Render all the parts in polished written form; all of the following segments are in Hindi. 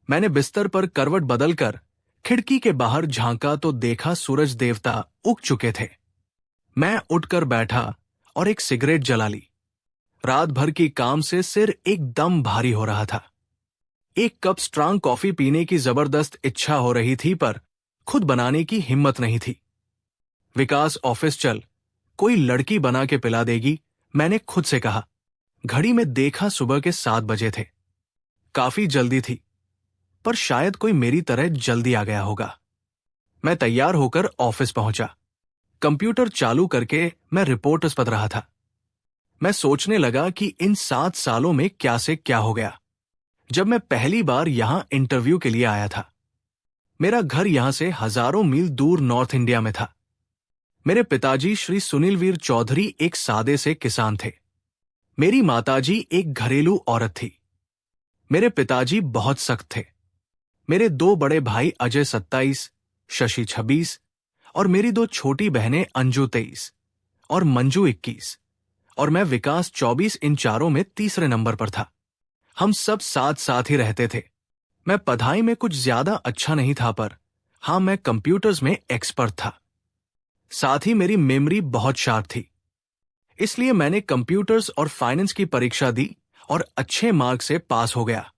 मैंने बिस्तर पर करवट बदलकर खिड़की के बाहर झांका तो देखा सूरज देवता उग चुके थे। मैं उठकर बैठा और एक सिगरेट जला ली। रात भर की काम से सिर एकदम भारी हो रहा था। एक कप स्ट्रांग कॉफी पीने की जबरदस्त इच्छा हो रही थी, पर खुद बनाने की हिम्मत नहीं थी। विकास, ऑफिस चल, कोई लड़की बना के पिला देगी, मैंने खुद से कहा। घड़ी में देखा सुबह के 7 बजे थे। काफी जल्दी थी, पर शायद कोई मेरी तरह जल्दी आ गया होगा। मैं तैयार होकर ऑफिस पहुंचा। कंप्यूटर चालू करके मैं रिपोर्ट्स पढ़ रहा था। मैं सोचने लगा कि इन 7 सालों में क्या से क्या हो गया। जब मैं पहली बार यहां इंटरव्यू के लिए आया था, मेरा घर यहां से हजारों मील दूर नॉर्थ इंडिया में था। मेरे पिताजी श्री सुनील वीर चौधरी एक सादे से किसान थे। मेरी माताजी एक घरेलू औरत थी। मेरे पिताजी बहुत सख्त थे। मेरे 2 बड़े भाई अजय 27, शशि 26 और मेरी 2 छोटी बहनें अंजू 23 और मंजू 21 और मैं विकास 24, इन चारों में तीसरे नंबर पर था। हम सब साथ साथ ही रहते थे। मैं पढ़ाई में कुछ ज्यादा अच्छा नहीं था, पर हां, मैं कंप्यूटर्स में एक्सपर्ट था। साथ ही मेरी मेमोरी बहुत शार्प थी। इसलिए मैंने कंप्यूटर्स और फाइनेंस की परीक्षा दी और अच्छे मार्क्स से पास हो गया।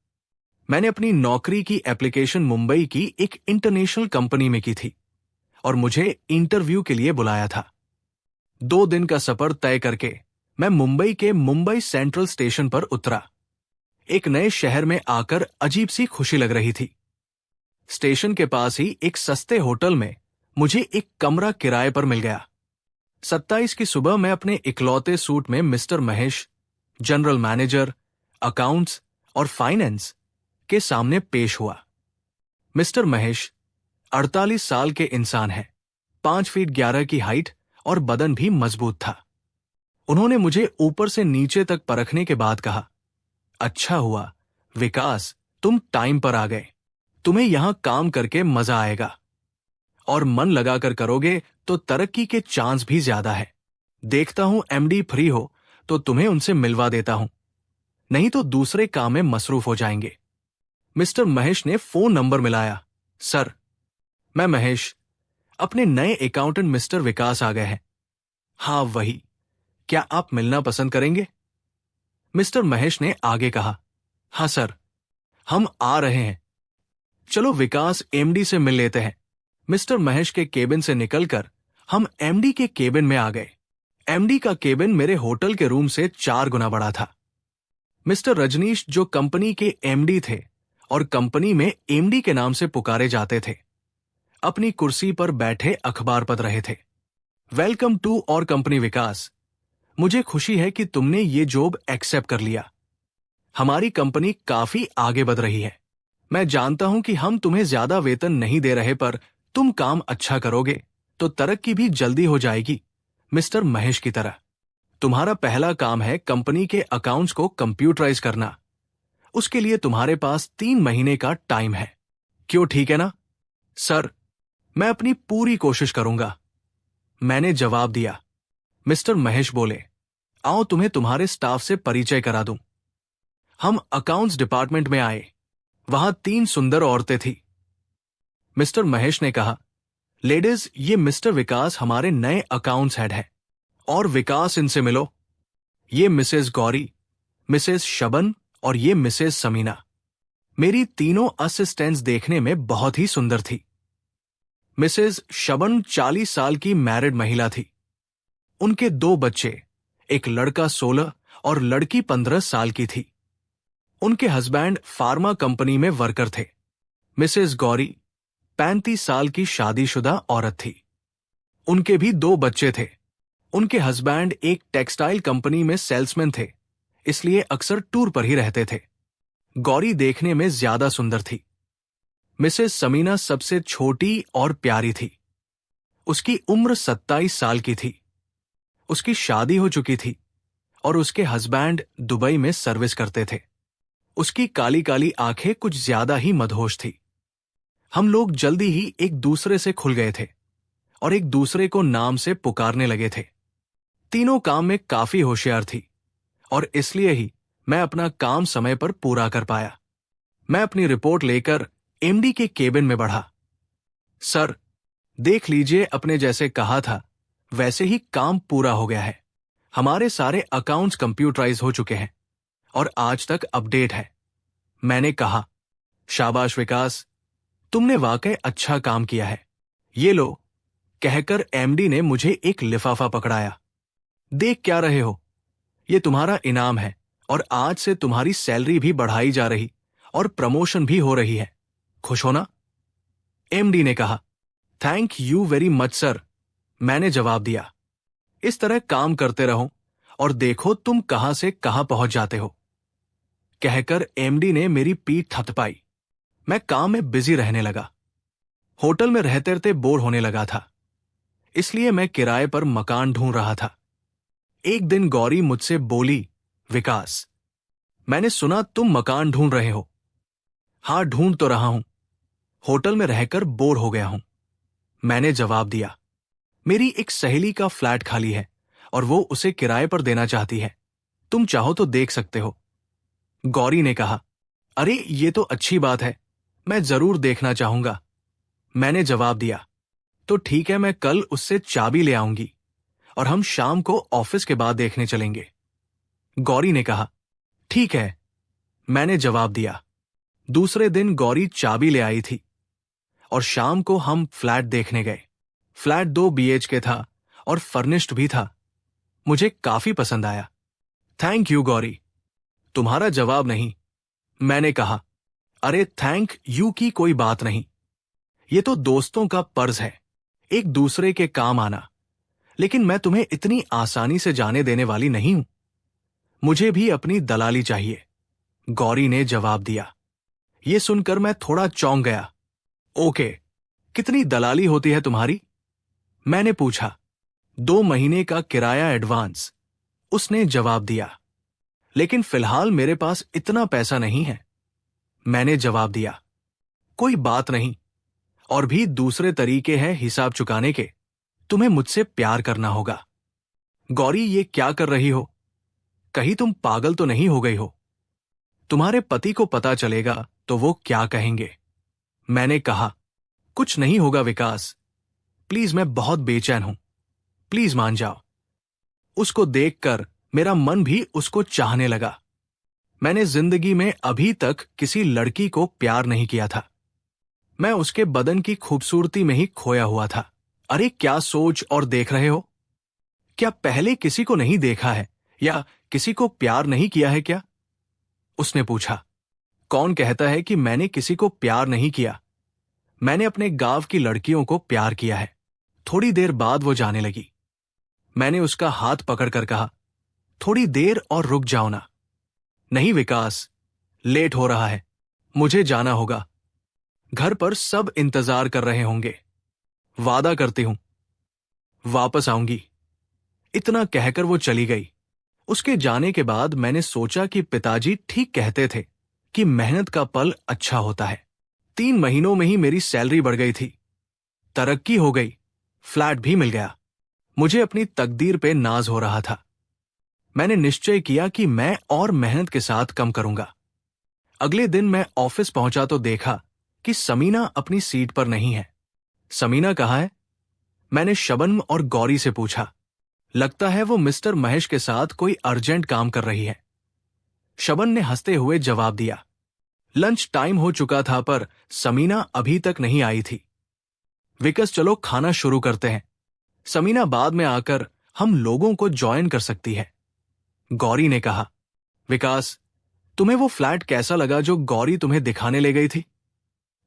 मैंने अपनी नौकरी की एप्लीकेशन मुंबई की एक इंटरनेशनल कंपनी में की थी और मुझे इंटरव्यू के लिए बुलाया था। 2 दिन का सफर तय करके मैं मुंबई के मुंबई सेंट्रल स्टेशन पर उतरा। एक नए शहर में आकर अजीब सी खुशी लग रही थी। स्टेशन के पास ही एक सस्ते होटल में मुझे एक कमरा किराए पर मिल गया। 27 की सुबह मैं अपने इकलौते सूट में mister Mahesh, general manager, accounts और फाइनेंस के सामने पेश हुआ। मिस्टर महेश 48 साल के इंसान हैं, 5 फीट 11 की हाइट और बदन भी मजबूत था। उन्होंने मुझे ऊपर से नीचे तक परखने के बाद कहा, अच्छा हुआ विकास, तुम टाइम पर आ गए। तुम्हें यहां काम करके मजा आएगा और मन लगाकर करोगे तो तरक्की के चांस भी ज्यादा है। देखता हूं एमडी फ्री हो तो तुम्हें उनसे मिलवा देता हूं, नहीं तो दूसरे काम में मसरूफ हो जाएंगे। मिस्टर महेश ने फोन नंबर मिलाया। सर, मैं महेश, अपने नए अकाउंटेंट मिस्टर विकास आ गए हैं। हाँ वही, क्या आप मिलना पसंद करेंगे? मिस्टर महेश ने आगे कहा, हाँ सर, हम आ रहे हैं। चलो विकास, एमडी से मिल लेते हैं। मिस्टर महेश के केबिन से निकलकर हम एमडी के केबिन में आ गए। एमडी का केबिन मेरे होटल के रूम से 4 गुना बड़ा था। मिस्टर रजनीश, जो कंपनी के एमडी थे और कंपनी में एमडी के नाम से पुकारे जाते थे, अपनी कुर्सी पर बैठे अखबार पढ़ रहे थे। वेलकम टू और कंपनी विकास, मुझे खुशी है कि तुमने ये जॉब एक्सेप्ट कर लिया। हमारी कंपनी काफी आगे बढ़ रही है। मैं जानता हूं कि हम तुम्हें ज्यादा वेतन नहीं दे रहे, पर तुम काम अच्छा करोगे तो तरक्की भी जल्दी हो जाएगी, मिस्टर महेश की तरह। तुम्हारा पहला काम है कंपनी के अकाउंट्स को कंप्यूटराइज करना। उसके लिए तुम्हारे पास 3 महीने का टाइम है। क्यों, ठीक है ना? सर, मैं अपनी पूरी कोशिश करूंगा, मैंने जवाब दिया। मिस्टर महेश बोले, आओ तुम्हें तुम्हारे स्टाफ से परिचय करा दूं। हम अकाउंट्स डिपार्टमेंट में आए। वहां 3 सुंदर औरतें थी। मिस्टर महेश ने कहा, लेडीज, ये मिस्टर विकास हमारे नए अकाउंट्स हेड है। और विकास, इनसे मिलो। ये मिसेस गौरी, मिसेस शबन और ये मिसेस समीना। मेरी तीनों असिस्टेंट्स देखने में बहुत ही सुंदर थी। मिसेस शबन 40 साल की मैरिड महिला थी। उनके 2 बच्चे, एक लड़का 16 और लड़की 15 साल की थी। उनके हस्बैंड फार्मा कंपनी में वर्कर थे। मिसेस गौरी 35 साल की शादीशुदा औरत थी। उनके भी 2 बच्चे थे। उनके हस्बैंड एक टेक्सटाइल कंपनी में सेल्समैन थे, इसलिए अक्सर टूर पर ही रहते थे। गौरी देखने में ज्यादा सुंदर थी। मिसेस समीना सबसे छोटी और प्यारी थी। उसकी उम्र 27 साल की थी। उसकी शादी हो चुकी थी और उसके हस्बैंड दुबई में सर्विस करते थे। उसकी काली काली आंखें कुछ ज्यादा ही मदहोश थी। हम लोग जल्दी ही एक दूसरे से खुल गए थे और एक दूसरे को नाम से पुकारने लगे थे। तीनों काम में काफी होशियार थी और इसलिए ही मैं अपना काम समय पर पूरा कर पाया। मैं अपनी रिपोर्ट लेकर एमडी के केबिन में बढ़ा। सर, देख लीजिए, अपने जैसे कहा था वैसे ही काम पूरा हो गया है। हमारे सारे अकाउंट्स कंप्यूटराइज हो चुके हैं और आज तक अपडेट है। मैंने कहा, शाबाश विकास, तुमने वाकई अच्छा काम किया है। ये लो, कहकर एमडी ने मुझे एक लिफाफा पकड़ाया। देख क्या रहे हो, ये तुम्हारा इनाम है और आज से तुम्हारी सैलरी भी बढ़ाई जा रही और प्रमोशन भी हो रही है। खुश हो ना? एमडी ने कहा। Thank you very much sir, मैंने जवाब दिया। इस तरह काम करते रहो और देखो तुम कहां से कहां पहुंच जाते हो, कहकर एमडी ने मेरी पीठ थपथपाई। मैं काम में बिजी रहने लगा। होटल में रहते रहते बोर होने लगा था, इसलिए मैं किराए पर मकान ढूंढ रहा था। एक दिन गौरी मुझसे बोली, विकास, मैंने सुना तुम मकान ढूंढ रहे हो। हाँ, ढूंढ तो रहा हूं, होटल में रहकर बोर हो गया हूं, मैंने जवाब दिया। मेरी एक सहेली का फ्लैट खाली है और वो उसे किराए पर देना चाहती है। तुम चाहो तो देख सकते हो। गौरी ने कहा, अरे ये तो अच्छी बात है, मैं जरूर देखना चाहूंगा, मैंने जवाब दिया। तो ठीक है, मैं कल उससे चाबी ले आऊंगी और हम शाम को ऑफिस के बाद देखने चलेंगे। गौरी ने कहा, ठीक है, मैंने जवाब दिया। दूसरे दिन गौरी चाबी ले आई थी और शाम को हम फ्लैट देखने गए। फ्लैट 2 BHK था और फर्निश्ड भी था। मुझे काफी पसंद आया। Thank you Gauri. तुम्हारा जवाब नहीं, मैंने कहा। अरे थैंक यू की कोई बात नहीं, ये तो दोस्तों का पर्ज है, एक दूसरे के काम आना। लेकिन मैं तुम्हें इतनी आसानी से जाने देने वाली नहीं हूं। मुझे भी अपनी दलाली चाहिए, गौरी ने जवाब दिया। यह सुनकर मैं थोड़ा चौंक गया। ओके, कितनी दलाली होती है तुम्हारी? मैंने पूछा। 2 महीने का किराया एडवांस, उसने जवाब दिया। लेकिन फिलहाल मेरे पास इतना पैसा नहीं है, मैंने जवाब दिया। कोई बात नहीं, और भी दूसरे तरीके हैं हिसाब चुकाने के। तुम्हें मुझसे प्यार करना होगा। गौरी, ये क्या कर रही हो? कहीं तुम पागल तो नहीं हो गई हो? तुम्हारे पति को पता चलेगा तो वो क्या कहेंगे? मैंने कहा, कुछ नहीं होगा विकास, प्लीज, मैं बहुत बेचैन हूं, प्लीज मान जाओ। उसको देखकर मेरा मन भी उसको चाहने लगा। मैंने जिंदगी में अभी तक किसी लड़की को प्यार नहीं किया था। मैं उसके बदन की खूबसूरती में ही खोया हुआ था। अरे क्या सोच और देख रहे हो? क्या पहले किसी को नहीं देखा है या किसी को प्यार नहीं किया है क्या? उसने पूछा। कौन कहता है कि मैंने किसी को प्यार नहीं किया? मैंने अपने गांव की लड़कियों को प्यार किया है। थोड़ी देर बाद वो जाने लगी। मैंने उसका हाथ पकड़कर कहा, थोड़ी देर और रुक जाओ ना। नहीं विकास, लेट हो रहा है, मुझे जाना होगा। घर पर सब इंतजार कर रहे होंगे। वादा करती हूं, वापस आऊंगी। इतना कहकर वो चली गई। उसके जाने के बाद मैंने सोचा कि पिताजी ठीक कहते थे कि मेहनत का पल अच्छा होता है। 3 महीनों में ही मेरी सैलरी बढ़ गई थी, तरक्की हो गई, फ्लैट भी मिल गया। मुझे अपनी तकदीर पे नाज हो रहा था। मैंने निश्चय किया कि मैं और मेहनत के साथ कम करूंगा। अगले दिन मैं ऑफिस पहुंचा तो देखा कि समीना अपनी सीट पर नहीं है। समीना कहाँ है? मैंने शबनम और गौरी से पूछा। लगता है वो मिस्टर महेश के साथ कोई अर्जेंट काम कर रही है, शबन ने हंसते हुए जवाब दिया। लंच टाइम हो चुका था पर समीना अभी तक नहीं आई थी। विकास, चलो खाना शुरू करते हैं। समीना बाद में आकर हम लोगों को ज्वाइन कर सकती है, गौरी ने कहा। विकास, तुम्हें वो फ्लैट कैसा लगा जो गौरी तुम्हें दिखाने ले गई थी?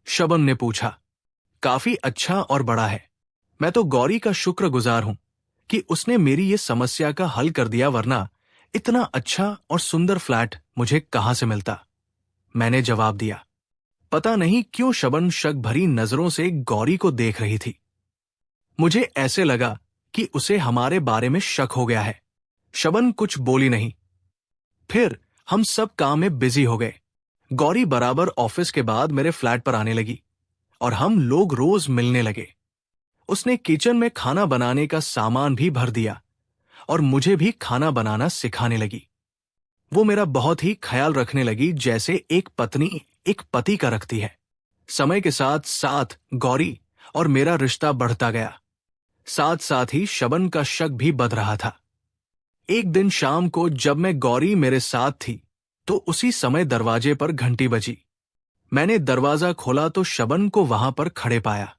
शबन ने पूछा। काफी अच्छा और बड़ा है। मैं तो गौरी का शुक्रगुजार हूं कि उसने मेरी ये समस्या का हल कर दिया, वरना इतना अच्छा और सुंदर फ्लैट मुझे कहां से मिलता, मैंने जवाब दिया। पता नहीं क्यों शबन शक भरी नजरों से गौरी को देख रही थी। मुझे ऐसे लगा कि उसे हमारे बारे में शक हो गया है। शबन कुछ बोली नहीं। फिर हम सब काम में बिजी हो गए। गौरी बराबर ऑफिस के बाद मेरे फ्लैट पर आने लगी और हम लोग रोज मिलने लगे। उसने किचन में खाना बनाने का सामान भी भर दिया और मुझे भी खाना बनाना सिखाने लगी। वो मेरा बहुत ही ख्याल रखने लगी, जैसे एक पत्नी एक पति का रखती है। समय के साथ साथ गौरी और मेरा रिश्ता बढ़ता गया। साथ साथ ही शबन का शक भी बढ़ रहा था। एक दिन शाम को जब मैं गौरी मेरे साथ थी तो उसी समय दरवाजे पर घंटी बजी। मैंने दरवाजा खोला तो शबन को वहां पर खड़े पाया।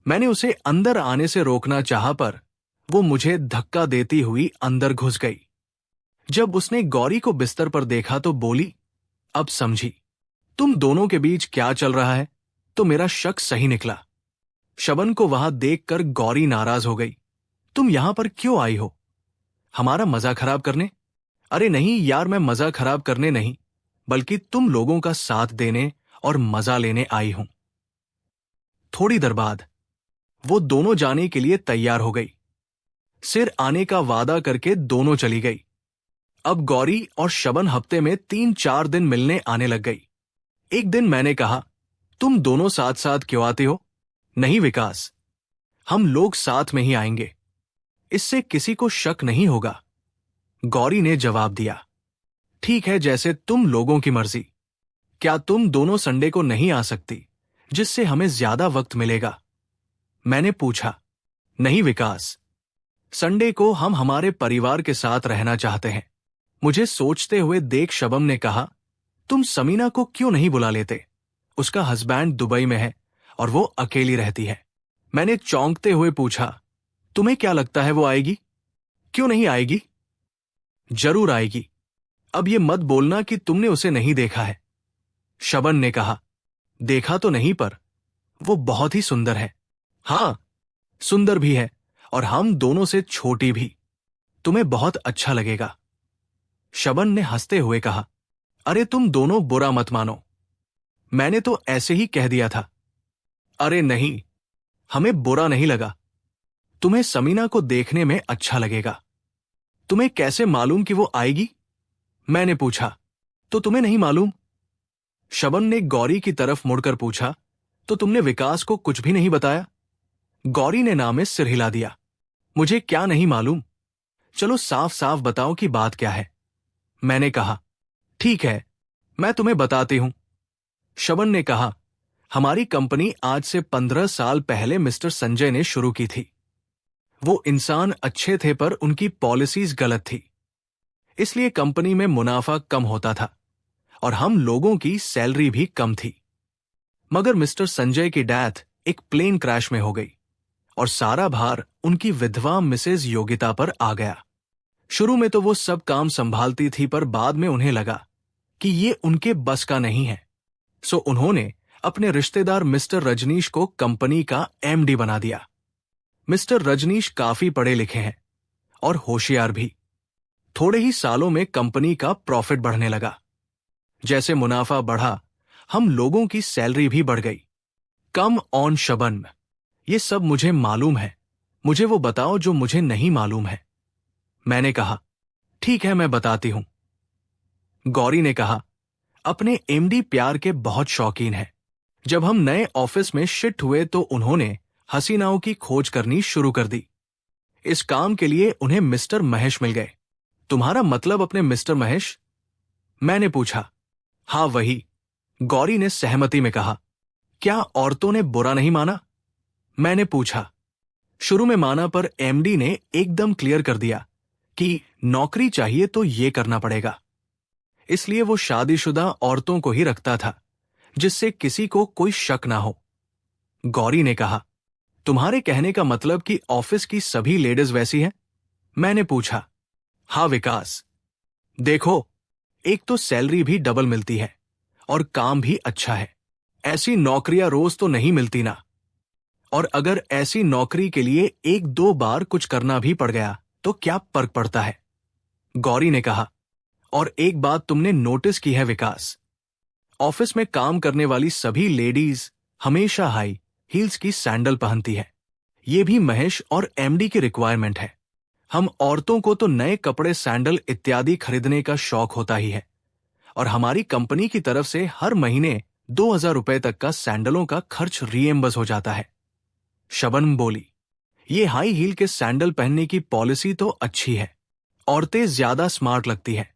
मैंने उसे अंदर आने से रोकना चाहा पर वो मुझे धक्का देती हुई अंदर घुस गई। जब उसने गौरी को बिस्तर पर देखा तो बोली, अब समझी तुम दोनों के बीच क्या चल रहा है। तो मेरा शक सही निकला। शबन को वहां देखकर गौरी नाराज हो गई। तुम यहां पर क्यों आई हो? हमारा मजा खराब करने? अरे नहीं यार, मैं मजा खराब करने नहीं, बल्कि तुम लोगों का साथ देने और मजा लेने आई हूं। थोड़ी देर बाद वो दोनों जाने के लिए तैयार हो गई। सिर आने का वादा करके दोनों चली गई। अब गौरी और शबन हफ्ते में 3-4 दिन मिलने आने लग गई। एक दिन मैंने कहा, तुम दोनों साथ साथ क्यों आते हो? नहीं विकास, हम लोग साथ में ही आएंगे, इससे किसी को शक नहीं होगा। गौरी ने जवाब दिया, ठीक है, जैसे तुम लोगों की मर्जी। क्या तुम दोनों संडे को नहीं आ सकती, जिससे हमें ज्यादा वक्त मिलेगा? मैंने पूछा। नहीं विकास, संडे को हम हमारे परिवार के साथ रहना चाहते हैं। मुझे सोचते हुए देख शबम ने कहा, तुम समीना को क्यों नहीं बुला लेते? उसका हस्बैंड दुबई में है और वो अकेली रहती है। मैंने चौंकते हुए पूछा, तुम्हें क्या लगता है वो आएगी? क्यों नहीं आएगी? जरूर आएगी। अब ये मत बोलना कि तुमने उसे नहीं देखा है। शबन ने कहा, देखा तो नहीं पर वो बहुत ही सुंदर है। हां, सुंदर भी है और हम दोनों से छोटी भी। तुम्हें बहुत अच्छा लगेगा। शबन ने हंसते हुए कहा, अरे तुम दोनों बुरा मत मानो, मैंने तो ऐसे ही कह दिया था। अरे नहीं, हमें बुरा नहीं लगा। तुम्हें समीना को देखने में अच्छा लगेगा। तुम्हें कैसे मालूम कि वो आएगी? मैंने पूछा। तो तुम्हें नहीं मालूम? शबन ने गौरी की तरफ मुड़कर पूछा, तो तुमने विकास को कुछ भी नहीं बताया? गौरी ने ना में सिर हिला दिया। मुझे क्या नहीं मालूम? चलो साफ साफ बताओ कि बात क्या है। मैंने कहा, ठीक है, मैं तुम्हें बताती हूं। शबन ने कहा, हमारी कंपनी आज से 15 साल पहले मिस्टर संजय ने शुरू की थी। वो इंसान अच्छे थे पर उनकी पॉलिसीज गलत थी, इसलिए कंपनी में मुनाफा कम होता था और हम लोगों की सैलरी भी कम थी। मगर मिस्टर संजय की डेथ एक प्लेन क्रैश में हो गई और सारा भार उनकी विधवा मिसेज योगिता पर आ गया। शुरू में तो वो सब काम संभालती थी पर बाद में उन्हें लगा कि ये उनके बस का नहीं है, सो उन्होंने अपने रिश्तेदार मिस्टर रजनीश को कंपनी का एमडी बना दिया। मिस्टर रजनीश काफी पढ़े लिखे हैं और होशियार भी। थोड़े ही सालों में कंपनी का प्रॉफिट बढ़ने लगा। जैसे मुनाफा बढ़ा, हम लोगों की सैलरी भी बढ़ गई। कम ऑन शबन, ये सब मुझे मालूम है, मुझे वो बताओ जो मुझे नहीं मालूम है। मैंने कहा, ठीक है, मैं बताती हूं। गौरी ने कहा, अपने एमडी प्यार के बहुत शौकीन हैं। जब हम नए ऑफिस में शिफ्ट हुए तो उन्होंने हसीनाओं की खोज करनी शुरू कर दी। इस काम के लिए उन्हें मिस्टर महेश मिल गए। तुम्हारा मतलब अपने मिस्टर महेश? मैंने पूछा। हाँ वही, गौरी ने सहमति में कहा। क्या औरतों ने बुरा नहीं माना? मैंने पूछा। शुरू में माना पर एमडी ने एकदम क्लियर कर दिया कि नौकरी चाहिए तो ये करना पड़ेगा। इसलिए वो शादीशुदा औरतों को ही रखता था, जिससे किसी को कोई शक ना हो। गौरी ने कहा, तुम्हारे कहने का मतलब कि ऑफिस की सभी लेडीज वैसी हैं? मैंने पूछा। हाँ विकास, देखो, एक तो सैलरी भी डबल मिलती है और काम भी अच्छा है। ऐसी नौकरियां रोज तो नहीं मिलती ना। और अगर ऐसी नौकरी के लिए 1-2 बार कुछ करना भी पड़ गया तो क्या फर्क पड़ता है? गौरी ने कहा, और एक बात तुमने नोटिस की है विकास, ऑफिस में काम करने वाली सभी लेडीज हमेशा हाई हील्स की सैंडल पहनती है। ये भी महेश और एमडी की रिक्वायरमेंट है। हम औरतों को तो नए कपड़े, सैंडल इत्यादि खरीदने का शौक होता ही है और हमारी कंपनी की तरफ से हर महीने 2000 रुपए तक का सैंडलों का खर्च रीएम्बर्स हो जाता है। शबनम बोली, ये हाई हील के सैंडल पहनने की पॉलिसी तो अच्छी है। औरतें ज्यादा स्मार्ट लगती है।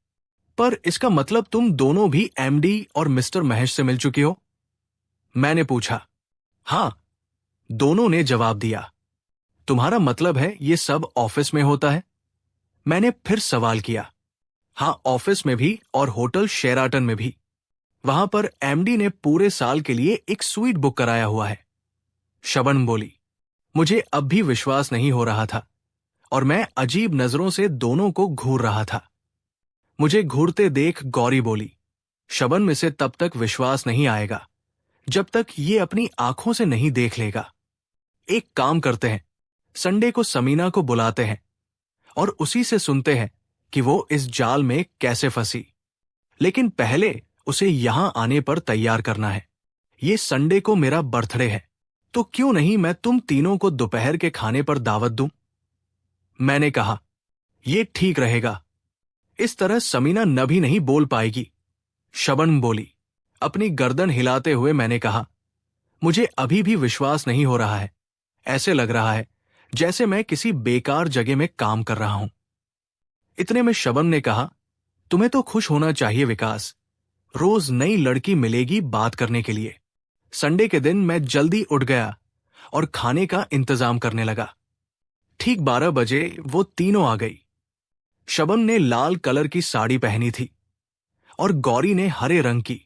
पर इसका मतलब तुम दोनों भी एमडी और मिस्टर महेश से मिल चुकी हो? मैंने पूछा। हाँ, दोनों ने जवाब दिया। तुम्हारा मतलब है ये सब ऑफिस में होता है? मैंने फिर सवाल किया। हाँ, ऑफिस में भी और होटल शेराटन में भी। वहां पर एमडी ने पूरे साल के लिए एक स्वीट बुक कराया हुआ है। शबनम बोली। मुझे अब भी विश्वास नहीं हो रहा था और मैं अजीब नजरों से दोनों को घूर रहा था। मुझे घूरते देख गौरी बोली, शबनम इसे तब तक विश्वास नहीं आएगा जब तक ये अपनी आंखों से नहीं देख लेगा। एक काम करते हैं, संडे को समीना को बुलाते हैं और उसी से सुनते हैं कि वो इस जाल में कैसे फंसी। लेकिन पहले उसे यहां आने पर तैयार करना है। ये संडे को मेरा बर्थडे है, तो क्यों नहीं मैं तुम तीनों को दोपहर के खाने पर दावत दूं? मैंने कहा, ये ठीक रहेगा। इस तरह समीना न भी नहीं बोल पाएगी। शबनम बोली। अपनी गर्दन हिलाते हुए मैंने कहा, मुझे अभी भी विश्वास नहीं हो रहा है। ऐसे लग रहा है जैसे मैं किसी बेकार जगह में काम कर रहा हूं। इतने में शबनम ने कहा, तुम्हें तो खुश होना चाहिए विकास, रोज नई लड़की मिलेगी बात करने के लिए। संडे के दिन मैं जल्दी उठ गया और खाने का इंतजाम करने लगा। ठीक 12 बजे वो तीनों आ गई। शबनम ने लाल कलर की साड़ी पहनी थी और गौरी ने हरे रंग की।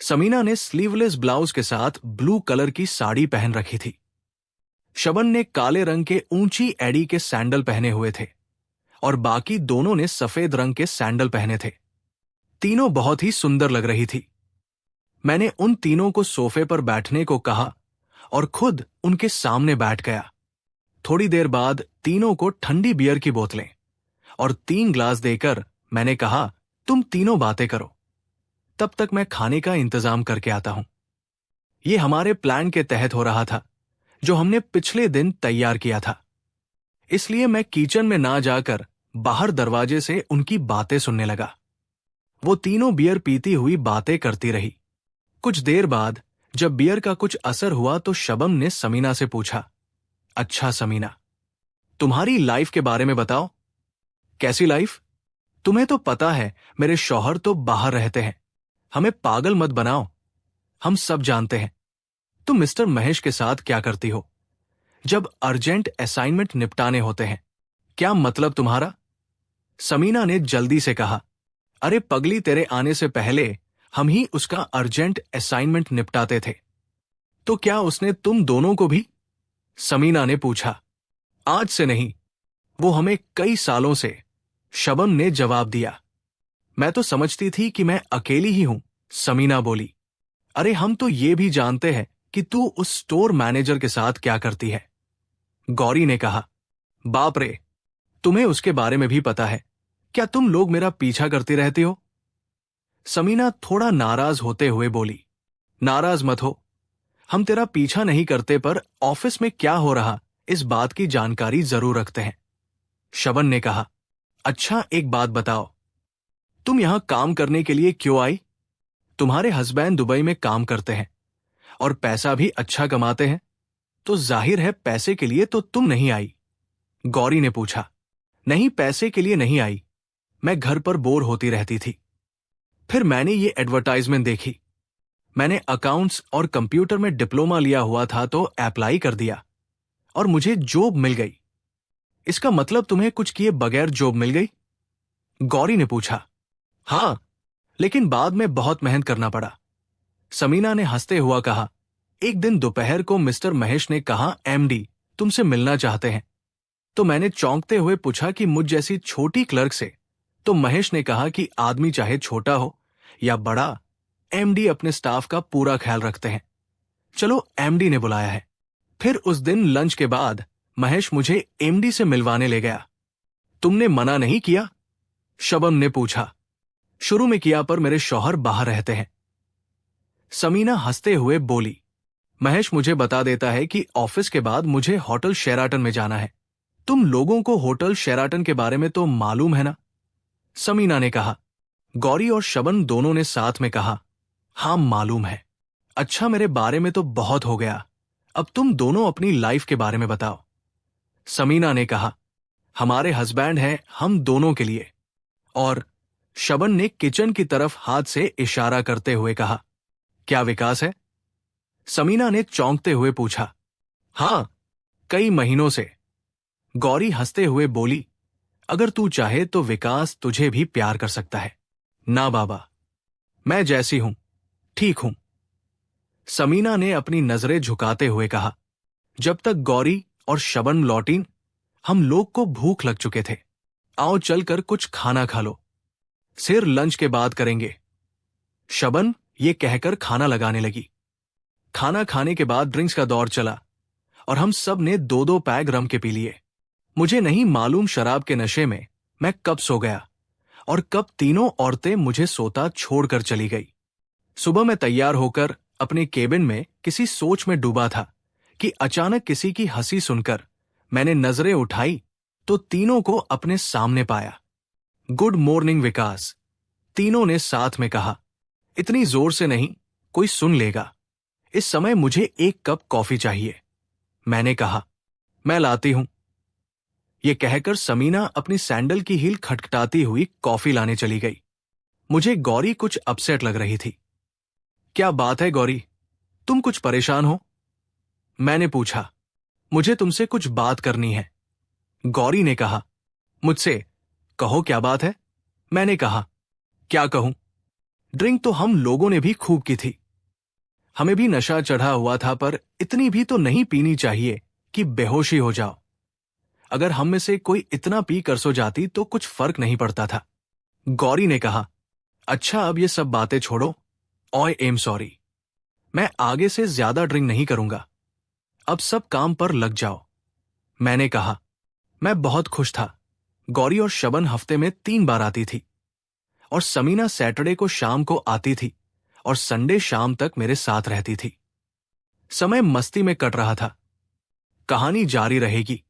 समीना ने स्लीवलेस ब्लाउज के साथ ब्लू कलर की साड़ी पहन रखी थी। शबनम ने काले रंग के ऊंची एड़ी के सैंडल पहने हुए थे और बाकी दोनों ने सफेद रंग के सैंडल पहने थे। तीनों बहुत ही सुंदर लग रही थी। मैंने उन तीनों को सोफे पर बैठने को कहा और खुद उनके सामने बैठ गया। थोड़ी देर बाद तीनों को ठंडी बियर की बोतलें और 3 ग्लास देकर मैंने कहा, तुम तीनों बातें करो, तब तक मैं खाने का इंतजाम करके आता हूं। ये हमारे प्लान के तहत हो रहा था जो हमने पिछले दिन तैयार किया था। इसलिए मैं किचन में ना जाकर बाहर दरवाजे से उनकी बातें सुनने लगा। वो तीनों बियर पीती हुई बातें करती रही। कुछ देर बाद जब बियर का कुछ असर हुआ तो शबनम ने समीना से पूछा, अच्छा समीना, तुम्हारी लाइफ के बारे में बताओ। कैसी लाइफ? तुम्हें तो पता है मेरे शौहर तो बाहर रहते हैं। हमें पागल मत बनाओ, हम सब जानते हैं। तुम मिस्टर महेश के साथ क्या करती हो जब अर्जेंट असाइनमेंट निपटाने होते हैं? क्या मतलब तुम्हारा? समीना ने जल्दी से कहा, अरे पगली, तेरे आने से पहले हम ही उसका अर्जेंट असाइनमेंट निपटाते थे। तो क्या उसने तुम दोनों को भी? समीना ने पूछा। आज से नहीं, वो हमें कई सालों से, शबनम ने जवाब दिया। मैं तो समझती थी कि मैं अकेली ही हूं, समीना बोली। अरे हम तो ये भी जानते हैं कि तू उस स्टोर मैनेजर के साथ क्या करती है, गौरी ने कहा। बाप रे, तुम्हें उसके बारे में भी पता है? क्या तुम लोग मेरा पीछा करती रहती हो? समीना थोड़ा नाराज होते हुए बोली। नाराज मत हो, हम तेरा पीछा नहीं करते पर ऑफिस में क्या हो रहा इस बात की जानकारी जरूर रखते हैं, शबनम ने कहा। अच्छा एक बात बताओ, तुम यहां काम करने के लिए क्यों आई? तुम्हारे हस्बैंड दुबई में काम करते हैं और पैसा भी अच्छा कमाते हैं, तो जाहिर है पैसे के लिए तो तुम नहीं आई, गौरी ने पूछा। नहीं, पैसे के लिए नहीं आई, मैं घर पर बोर होती रहती थी। फिर मैंने ये एडवर्टाइजमेंट देखी। मैंने अकाउंट्स और कंप्यूटर में डिप्लोमा लिया हुआ था तो अप्लाई कर दिया और मुझे जॉब मिल गई। इसका मतलब तुम्हें कुछ किए बगैर जॉब मिल गई? गौरी ने पूछा। हां, लेकिन बाद में बहुत मेहनत करना पड़ा, समीना ने हंसते हुआ कहा। एक दिन दोपहर को मिस्टर महेश ने कहा, एमडी तुमसे मिलना चाहते हैं। तो मैंने चौंकते हुए पूछा कि मुझ जैसी छोटी क्लर्क से? तो महेश ने कहा कि आदमी चाहे छोटा हो या बड़ा, एमडी अपने स्टाफ का पूरा ख्याल रखते हैं। चलो, एमडी ने बुलाया है। फिर उस दिन लंच के बाद महेश मुझे एमडी से मिलवाने ले गया। तुमने मना नहीं किया? शबनम ने पूछा। शुरू में किया, पर मेरे शौहर बाहर रहते हैं, समीना हंसते हुए बोली। महेश मुझे बता देता है कि ऑफिस के बाद मुझे होटल शेराटन में जाना है। तुम लोगों को होटल शेराटन के बारे में तो मालूम है ना, समीना ने कहा। गौरी और शबनम दोनों ने साथ में कहा, हां मालूम है। अच्छा, मेरे बारे में तो बहुत हो गया, अब तुम दोनों अपनी लाइफ के बारे में बताओ, समीना ने कहा। हमारे हस्बैंड हैं हम दोनों के लिए। और शबन ने किचन की तरफ हाथ से इशारा करते हुए कहा। क्या विकास है? समीना ने चौंकते हुए पूछा। हाँ, कई महीनों से। गौरी हंसते हुए बोली। अगर तू चाहे तो विकास तुझे भी प्यार कर सकता है। ना बाबा, मैं जैसी हूं ठीक हूं, समीना ने अपनी नजरें झुकाते हुए कहा। जब तक गौरी और शबन लौटी, हम लोग को भूख लग चुके थे। आओ चलकर कुछ खाना खा लो, फिर लंच के बाद करेंगे। शबन ये कहकर खाना लगाने लगी। खाना खाने के बाद ड्रिंक्स का दौर चला और हम सब ने 2-2 पैग रम के पी लिए। मुझे नहीं मालूम शराब के नशे में मैं कब सो गया और कब तीनों औरतें मुझे सोता छोड़कर चली गई। सुबह मैं तैयार होकर अपने केबिन में किसी सोच में डूबा था कि अचानक किसी की हंसी सुनकर मैंने नजरें उठाई तो तीनों को अपने सामने पाया। गुड मॉर्निंग विकास, तीनों ने साथ में कहा। इतनी जोर से नहीं, कोई सुन लेगा। इस समय मुझे 1 कप कॉफी चाहिए। मैंने कहा, मैं लाती हूं। यह कहकर समीना अपनी सैंडल की हील खटखटाती हुई कॉफी लाने चली गई। मुझे गौरी कुछ अपसेट लग रही थी। क्या बात है गौरी, तुम कुछ परेशान हो? मैंने पूछा। मुझे तुमसे कुछ बात करनी है, गौरी ने कहा। मुझसे? कहो क्या बात है? मैंने कहा। क्या कहूं? ड्रिंक तो हम लोगों ने भी खूब की थी। हमें भी नशा चढ़ा हुआ था, पर इतनी भी तो नहीं पीनी चाहिए कि बेहोशी हो जाओ। अगर हम में से कोई इतना पी कर सो जाती तो कुछ फर्क नहीं पड़ता था। गौरी ने कहा। अच्छा, अब ये सब बातें छोड़ो। आई एम सॉरी, मैं आगे से ज्यादा ड्रिंक नहीं करूंगा। अब सब काम पर लग जाओ। मैंने कहा। मैं बहुत खुश था। गौरी और शबन हफ्ते में 3 बार आती थी और समीना सैटरडे को शाम को आती थी और संडे शाम तक मेरे साथ रहती थी। समय मस्ती में कट रहा था। कहानी जारी रहेगी।